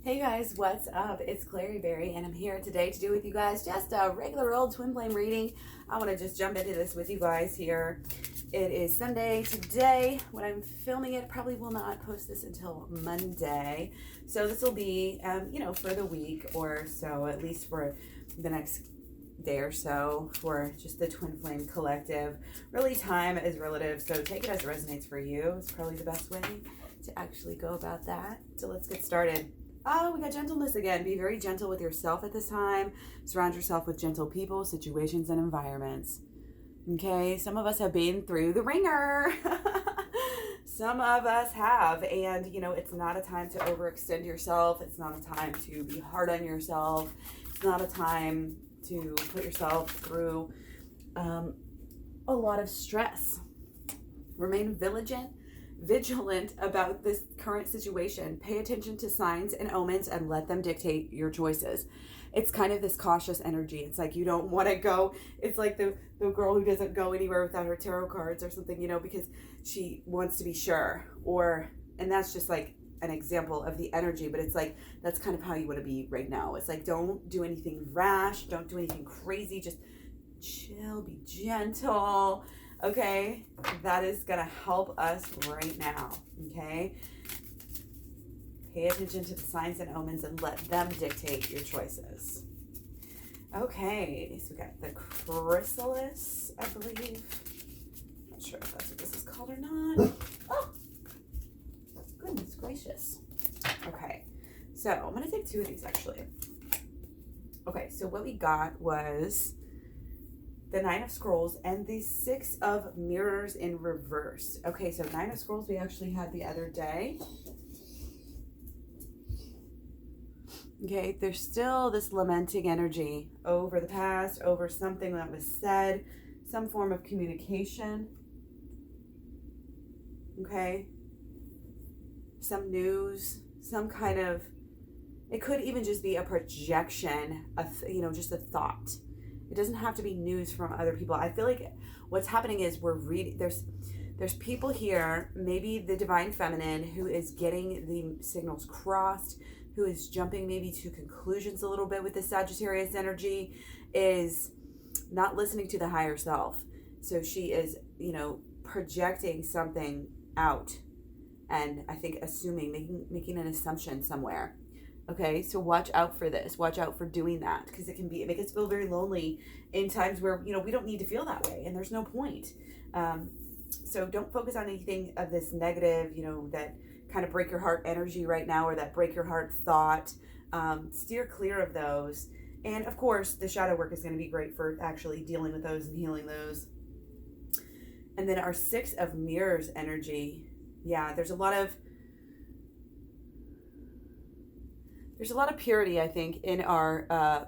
Hey guys, what's up? It's Klairee Berry, and I'm here today to do with you guys just a regular old twin flame reading. I want to just jump into this with you guys here. It is Sunday today. When I'm filming it, probably will not post this until Monday. So this will be, for the week or so, at least for the next day or so, for just the twin flame collective. Really, time is relative, so take it as it resonates for you. It's probably the best way to actually go about that. So let's get started. Oh, we got gentleness again. Be very gentle with yourself at this time. Surround yourself with gentle people, situations, and environments. Okay, some of us have been through the ringer. Some of us have. And, it's not a time to overextend yourself. It's not a time to be hard on yourself. It's not a time to put yourself through a lot of stress. Remain vigilant about this current situation. Pay attention to signs and omens and let them dictate your choices. It's kind of this cautious energy. It's like you don't want to go. It's like the girl who doesn't go anywhere without her tarot cards or something, because she wants to be sure. And that's just like an example of the energy, but it's like that's kind of how you want to be right now. It's like don't do anything rash, don't do anything crazy, just chill, be gentle. Okay, that is going to help us right now, okay? Pay attention to the signs and omens and let them dictate your choices. Okay, so we got the chrysalis, I believe. Not sure if that's what this is called or not. Oh, goodness gracious. Okay, so I'm going to take two of these, actually. Okay, so what we got was the Nine of Scrolls and the Six of Mirrors in reverse. Okay, so Nine of Scrolls we actually had the other day. Okay, there's still this lamenting energy over the past, over something that was said, some form of communication. Okay, some news, some kind of, it could even just be a projection, just a thought. It doesn't have to be news from other people. I feel like what's happening is we're reading, there's people here, maybe the divine feminine, who is getting the signals crossed, who is jumping maybe to conclusions a little bit with the Sagittarius energy, is not listening to the higher self. So she is, projecting something out, and I think assuming, making an assumption somewhere. Okay, so watch out for this. Watch out for doing that, because it can make us feel very lonely in times where, we don't need to feel that way, and there's no point. So don't focus on anything of this negative, that kind of break your heart energy right now, or that break your heart thought. Steer clear of those. And of course, the shadow work is going to be great for actually dealing with those and healing those. And then our Six of Mirrors energy. Yeah, there's a lot of purity, I think, in our,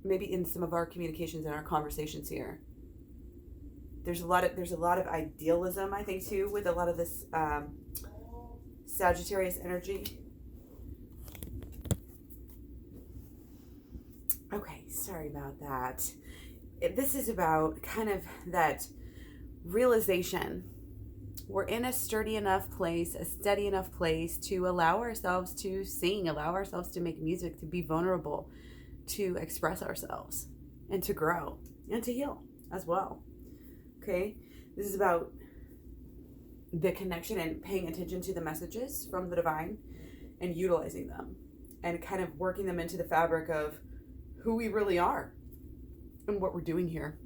maybe in some of our communications and our conversations here. There's a lot of idealism, I think, too, with a lot of this Sagittarius energy. Okay, sorry about that. This is about kind of that realization. We're in a sturdy enough place, a steady enough place to allow ourselves to sing, allow ourselves to make music, to be vulnerable, to express ourselves, and to grow, and to heal as well. Okay? This is about the connection and paying attention to the messages from the divine and utilizing them and kind of working them into the fabric of who we really are and what we're doing here.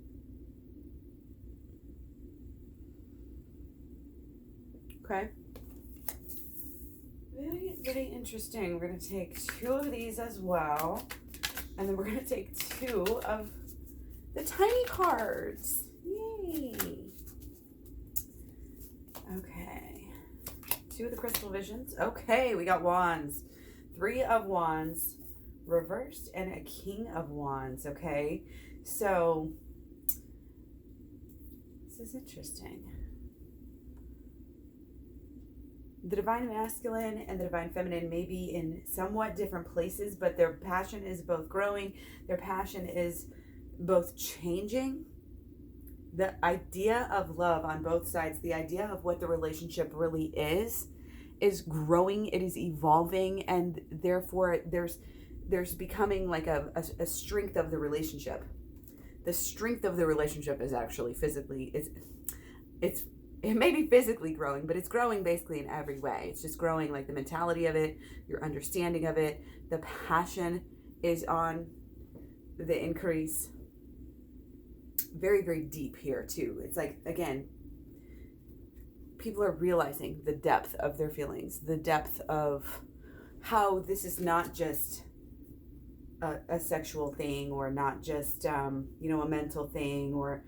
Okay. Very, very interesting. We're going to take two of these as well. And then we're going to take two of the tiny cards. Yay. Okay. Two of the crystal visions. Okay, we got wands. Three of wands reversed and a king of wands. Okay. So this is interesting. The divine masculine and the divine feminine may be in somewhat different places, but their passion is both growing. Their passion is both changing. The idea of love on both sides, the idea of what the relationship really is is growing, it is evolving, and therefore there's becoming like a strength of the relationship. The strength of the relationship is actually physically, it may be physically growing, but it's growing basically in every way. It's just growing, like the mentality of it, your understanding of it, the passion is on the increase. Very, very deep here too. It's like, again, people are realizing the depth of their feelings, the depth of how this is not just a sexual thing, or not just, a mental thing or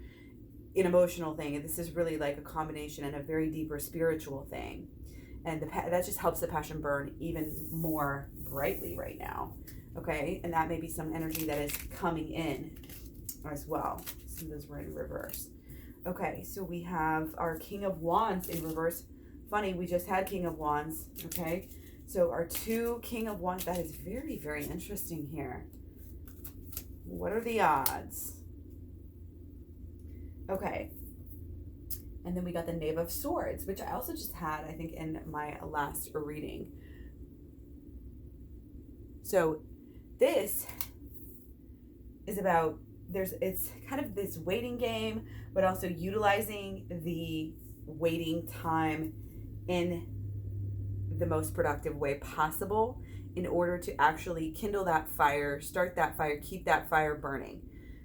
an emotional thing. This is really like a combination and a very deeper spiritual thing. And that just helps the passion burn even more brightly right now. Okay. And that may be some energy that is coming in as well. Some of those were in reverse. Okay. So we have our King of Wands in reverse. Funny, we just had King of Wands. Okay. So our 2 King of Wands, that is very, very interesting here. What are the odds? Okay. And then we got the Knave of Swords, which I also just had, I think, in my last reading. So this is about, it's kind of this waiting game, but also utilizing the waiting time in the most productive way possible in order to actually kindle that fire, start that fire, keep that fire burning.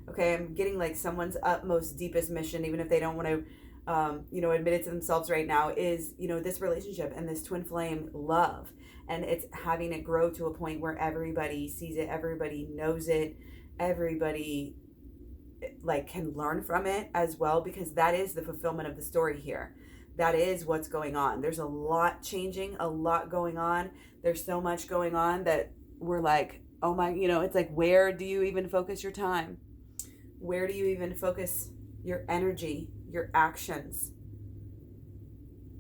Okay, I'm getting like someone's utmost, deepest mission, even if they don't want to, admit it to themselves right now, is, this relationship and this twin flame love. And it's having it grow to a point where everybody sees it, everybody knows it, everybody like can learn from it as well, because that is the fulfillment of the story here. That is what's going on. There's a lot changing, a lot going on. There's so much going on that we're like, oh my, it's like, where do you even focus your time? Where do you even focus your energy, your actions?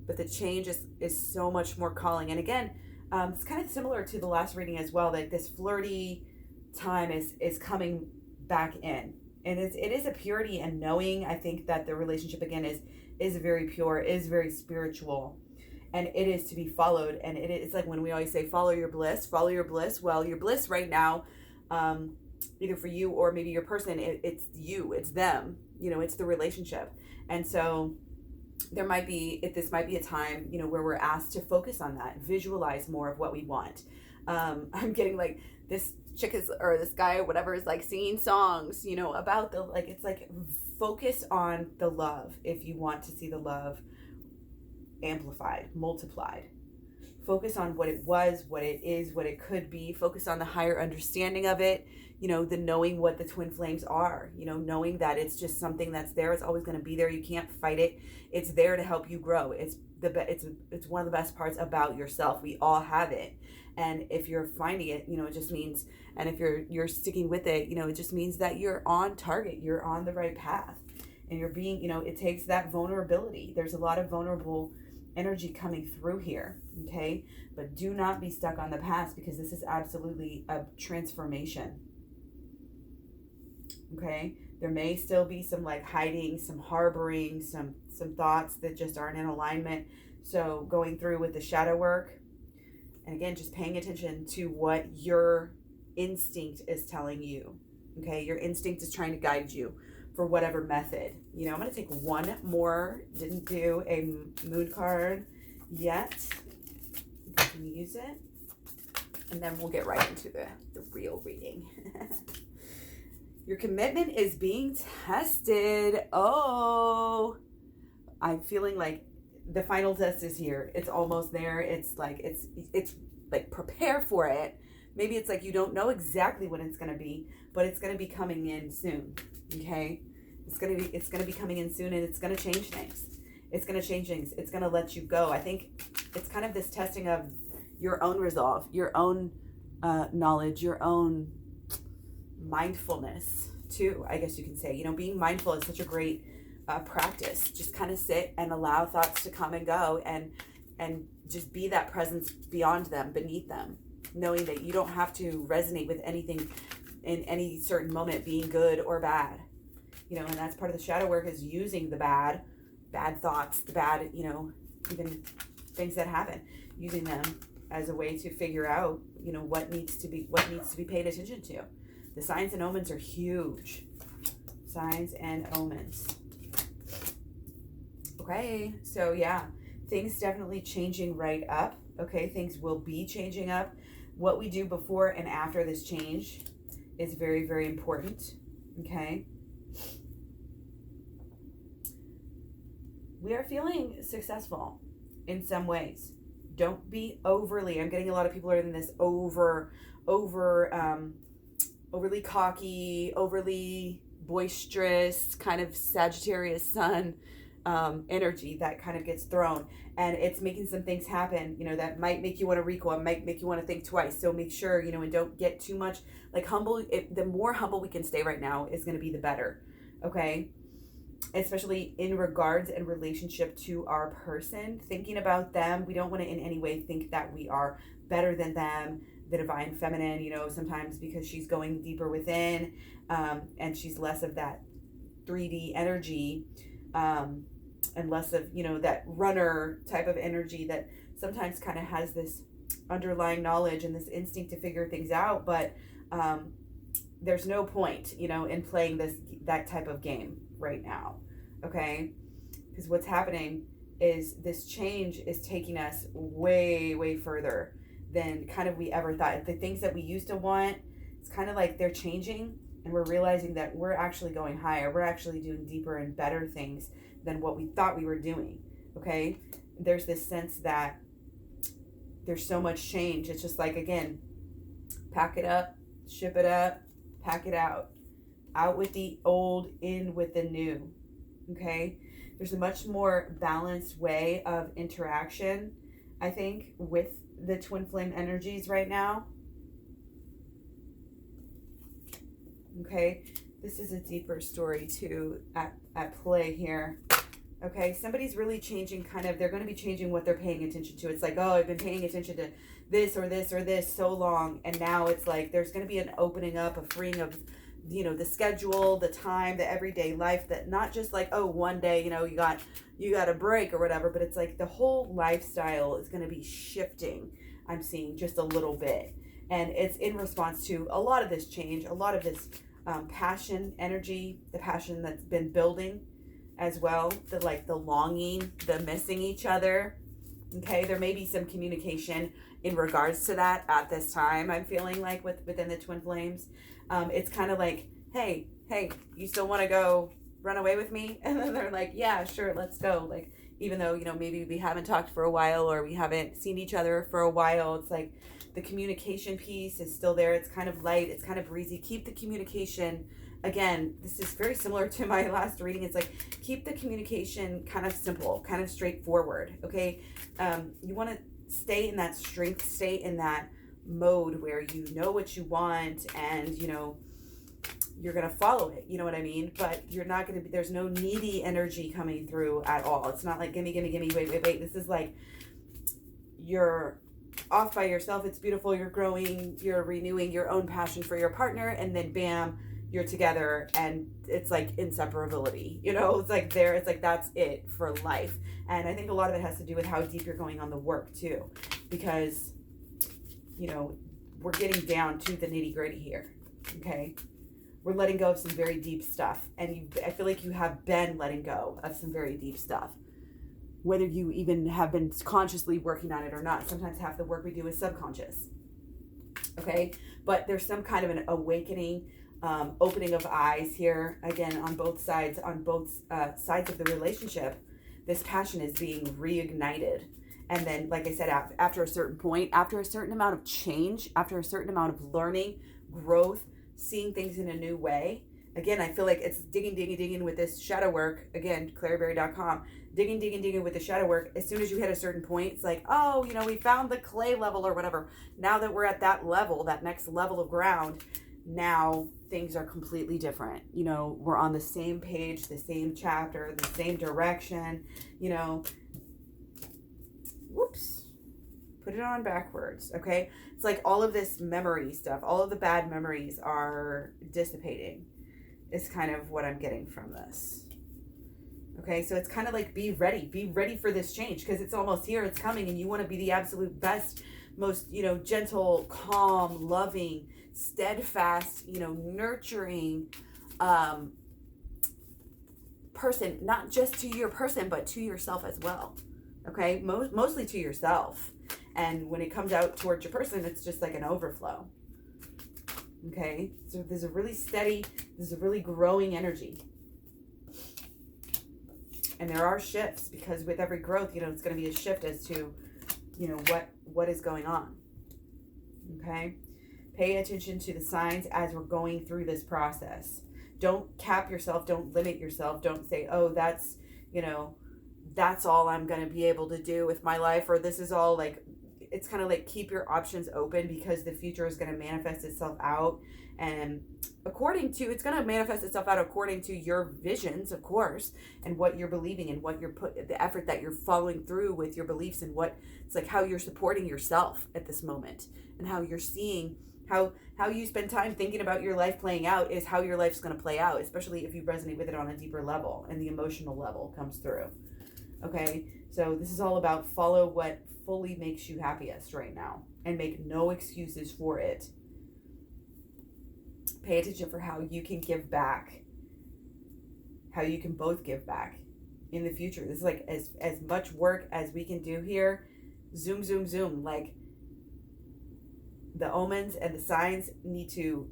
But the change is so much more calling. And again, it's kind of similar to the last reading as well. Like this flirty time is coming back in. And it is a purity and knowing. I think that the relationship, again, is very pure, is very spiritual. And it is to be followed. And it's like when we always say, follow your bliss, follow your bliss. Well, your bliss right now, either for you or maybe your person, it's you, it's them, it's the relationship. And so this might be a time, where we're asked to focus on that, visualize more of what we want. I'm getting like this chick or this guy or whatever is like singing songs, about it's like focus on the love. If you want to see the love amplified, multiplied, focus on what it was, what it is, what it could be, focus on the higher understanding of it, the knowing what the twin flames are, knowing that it's just something that's there. It's always going to be there. You can't fight it. It's there to help you grow. It's one of the best parts about yourself. We all have it. And if you're finding it, it just means, and if you're sticking with it, it just means that you're on target. You're on the right path, and you're being, it takes that vulnerability. There's a lot of vulnerable energy coming through here. Okay. But do not be stuck on the past, because this is absolutely a transformation. Okay. There may still be some like hiding, some harboring, some thoughts that just aren't in alignment. So going through with the shadow work, and again, just paying attention to what your instinct is telling you. Okay. Your instinct is trying to guide you for whatever method. I'm going to take one more. Didn't do a mood card yet. You can use it. And then we'll get right into the real reading. Your commitment is being tested. Oh, I'm feeling like the final test is here. It's almost there. It's like prepare for it. Maybe it's like you don't know exactly when it's going to be, but it's going to be coming in soon. Okay? It's going to be coming in soon, and it's going to change things. It's going to change things. It's going to let you go. I think it's kind of this testing of your own resolve, your own knowledge, your own mindfulness too, I guess you can say. Being mindful is such a great practice. Just kind of sit and allow thoughts to come and go, and just be that presence beyond them, beneath them, knowing that you don't have to resonate with anything in any certain moment being good or bad. And that's part of the shadow work, is using the bad thoughts, the bad, even things that happen. using them as a way to figure out, what needs to be paid attention to. The signs and omens are huge. Signs and omens. Okay, so yeah, things definitely changing right up. Okay, things will be changing up. What we do before and after this change is very, very important. Okay. We are feeling successful in some ways. Don't be overly, I'm getting a lot of people are in this overly cocky, overly boisterous kind of Sagittarius sun energy that kind of gets thrown, and it's making some things happen, that might make you want to recoil, might make you want to think twice. So make sure, and don't get too much like humble. The more humble we can stay right now is going to be the better. Okay. Especially in regards and relationship to our person, thinking about them. We don't want to in any way think that we are better than them, the divine feminine, sometimes because she's going deeper within, and she's less of that 3D energy, and less of, that runner type of energy that sometimes kind of has this underlying knowledge and this instinct to figure things out. But there's no point, in playing that type of game right now. Okay, because what's happening is this change is taking us way, way further than kind of we ever thought. The things that we used to want, it's kind of like they're changing, and we're realizing that we're actually going higher. We're actually doing deeper and better things than what we thought we were doing. Okay, there's this sense that there's so much change. It's just like, again, pack it up, ship it up, pack it out with the old, in with the new. Okay, there's a much more balanced way of interaction, I think, with the twin flame energies right now. Okay, this is a deeper story too at play here. Okay, somebody's really changing they're going to be changing what they're paying attention to. It's like, oh, I've been paying attention to this or this or this so long, and now it's like there's going to be an opening up, a freeing of, the schedule, the time, the everyday life, that not just like, oh, one day, you got a break or whatever, but it's like the whole lifestyle is going to be shifting. I'm seeing just a little bit, and it's in response to a lot of this change, a lot of this passion, energy, the passion that's been building as well, the longing, the missing each other. Okay, there may be some communication in regards to that at this time. I'm feeling like within the twin flames, it's kind of like, hey, you still want to go run away with me? And then they're like, yeah, sure, let's go. Like, even though, maybe we haven't talked for a while, or we haven't seen each other for a while, it's like the communication piece is still there. It's kind of light, it's kind of breezy. Keep the communication. Again, this is very similar to my last reading. It's like, keep the communication kind of simple, kind of straightforward. Okay, you want to stay in that strength, stay in that mode where you know what you want, and you're gonna follow it, you know what I mean? But you're not gonna be, there's no needy energy coming through at all. It's not like gimme, wait. This is like you're off by yourself. It's beautiful, you're growing, you're renewing your own passion for your partner, and then bam, you're together, and it's like inseparability, it's like it's like that's it for life. And I think a lot of it has to do with how deep you're going on the work too, because we're getting down to the nitty gritty here. Okay, we're letting go of some very deep stuff, and I feel like you have been letting go of some very deep stuff, whether you even have been consciously working on it or not. Sometimes half the work we do is subconscious. Okay, but there's some kind of an awakening, opening of eyes here, again, on both sides of the relationship. This passion is being reignited. And then, like I said, after a certain point, after a certain amount of change, after a certain amount of learning, growth, seeing things in a new way, again, I feel like it's digging with this shadow work. Again, ClaireeBerry.com, digging with the shadow work. As soon as you hit a certain point, it's like, oh, we found the clay level or whatever. Now that we're at that level, that next level of ground, now things are completely different. We're on the same page, the same chapter, the same direction, whoops, put it on backwards. Okay, it's like all of this memory stuff, all of the bad memories are dissipating, is kind of what I'm getting from this. Okay, so it's kind of like be ready for this change, because it's almost here, it's coming, and you want to be the absolute best, most, gentle, calm, loving, steadfast, nurturing person, not just to your person, but to yourself as well. Okay, mostly to yourself. And when it comes out towards your person, it's just like an overflow. Okay, so there's a really growing energy. And there are shifts, because with every growth, it's going to be a shift as to, what is going on. Okay, pay attention to the signs as we're going through this process. Don't cap yourself. Don't limit yourself. Don't say, oh, that's all I'm going to be able to do with my life, or this is all. Like, it's kind of like keep your options open, because the future is going to manifest itself out. And it's going to manifest itself out according to your visions, of course, and what you're believing, and what the effort that you're following through with your beliefs, and it's like how you're supporting yourself at this moment, and how you're seeing how you spend time thinking about your life playing out is how your life's going to play out, especially if you resonate with it on a deeper level and the emotional level comes through. Okay, so this is all about follow what fully makes you happiest right now, and make no excuses for it. Pay attention for how you can give back, how you can both give back in the future. This is like as much work as we can do here. Zoom, zoom, zoom. Like, the omens and the signs need to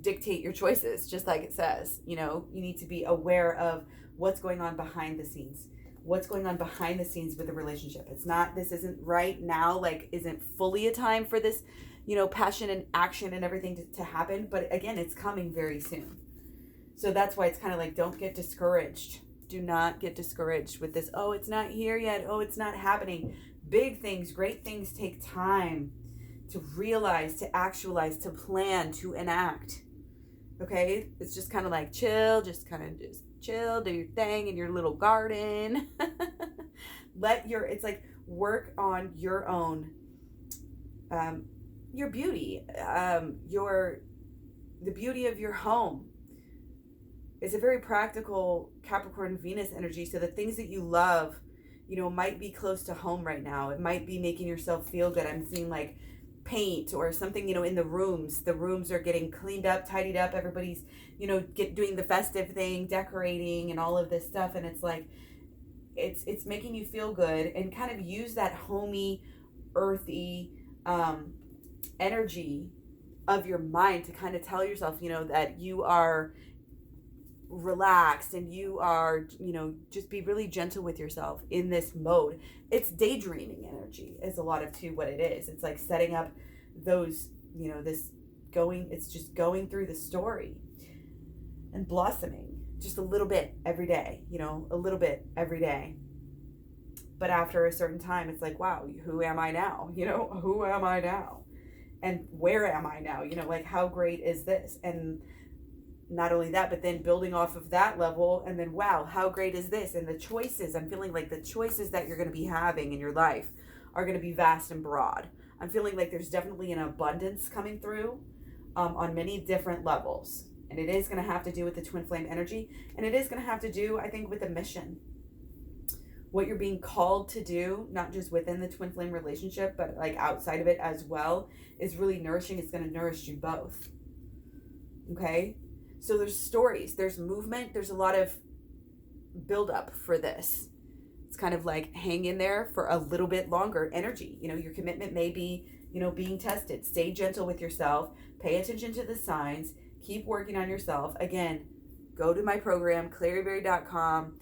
dictate your choices, just like it says. You need to be aware of what's going on behind the scenes. What's going on behind the scenes with the relationship. This isn't right now, like, isn't fully a time for this, passion and action and everything to happen. But again, it's coming very soon. So that's why it's kind of like, don't get discouraged. Do not get discouraged with this. Oh, it's not here yet. Oh, it's not happening. Big things, great things take time to realize, to actualize, to plan, to enact. Okay? It's just kind of like chill, just chill, do your thing in your little garden. It's like work on your own, your beauty, the beauty of your home. It's a very practical Capricorn Venus energy. So the things that you love, might be close to home right now. It might be making yourself feel good. I'm seeing like paint or something, in the rooms. The rooms are getting cleaned up, tidied up. Everybody's, doing the festive thing, decorating and all of this stuff. And it's like, it's making you feel good, and kind of use that homey, earthy, energy of your mind to kind of tell yourself, that you are relaxed, and you are, just be really gentle with yourself in this mode. It's daydreaming energy is a lot of too what it is. It's like setting up those, it's just going through the story and blossoming just a little bit every day, a little bit every day. But after a certain time, it's like, wow, who am I now? Who am I now? And where am I now? Like, how great is this? And not only that, but then building off of that level, and then, wow, how great is this? And the choices, I'm feeling like the choices that you're going to be having in your life are going to be vast and broad. I'm feeling like there's definitely an abundance coming through on many different levels. And it is going to have to do with the twin flame energy. And it is going to have to do, I think, with the mission. What you're being called to do, not just within the twin flame relationship, but like outside of it as well, is really nourishing. It's going to nourish you both. Okay? So there's stories, there's movement, there's a lot of buildup for this. It's kind of like hang in there for a little bit longer. Energy, your commitment may be, being tested. Stay gentle with yourself. Pay attention to the signs. Keep working on yourself. Again, go to my program, klaireeberry.com.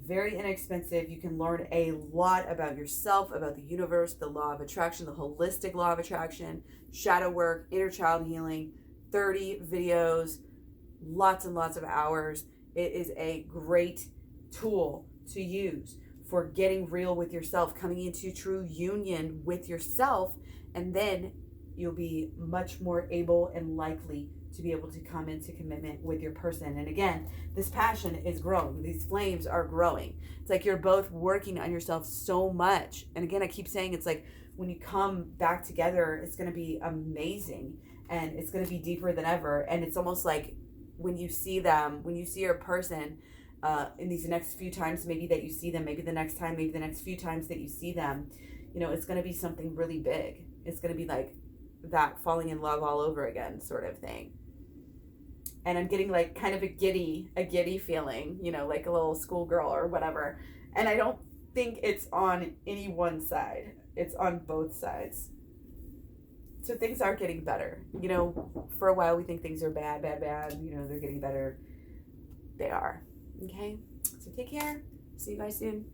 Very inexpensive. You can learn a lot about yourself, about the universe, the law of attraction, the holistic law of attraction, shadow work, inner child healing, 30 videos, lots and lots of hours. It is a great tool to use for getting real with yourself, coming into true union with yourself, and then you'll be much more able and likely to be able to come into commitment with your person. And again, this passion is growing. These flames are growing. It's like you're both working on yourself so much. And again, I keep saying, it's like when you come back together, it's going to be amazing, and it's going to be deeper than ever. And it's almost like when you see them, when you see your person, in these next few times maybe that you see them, maybe the next time, maybe the next few times that you see them, you know, it's going to be something really big. It's going to be like that falling in love all over again sort of thing. And I'm getting like kind of a giddy feeling, you know, like a little schoolgirl or whatever. And I don't think it's on any one side. It's on both sides. So things are getting better. You know, for a while we think things are bad. You know, they're getting better. They are. Okay? So take care. See you guys soon.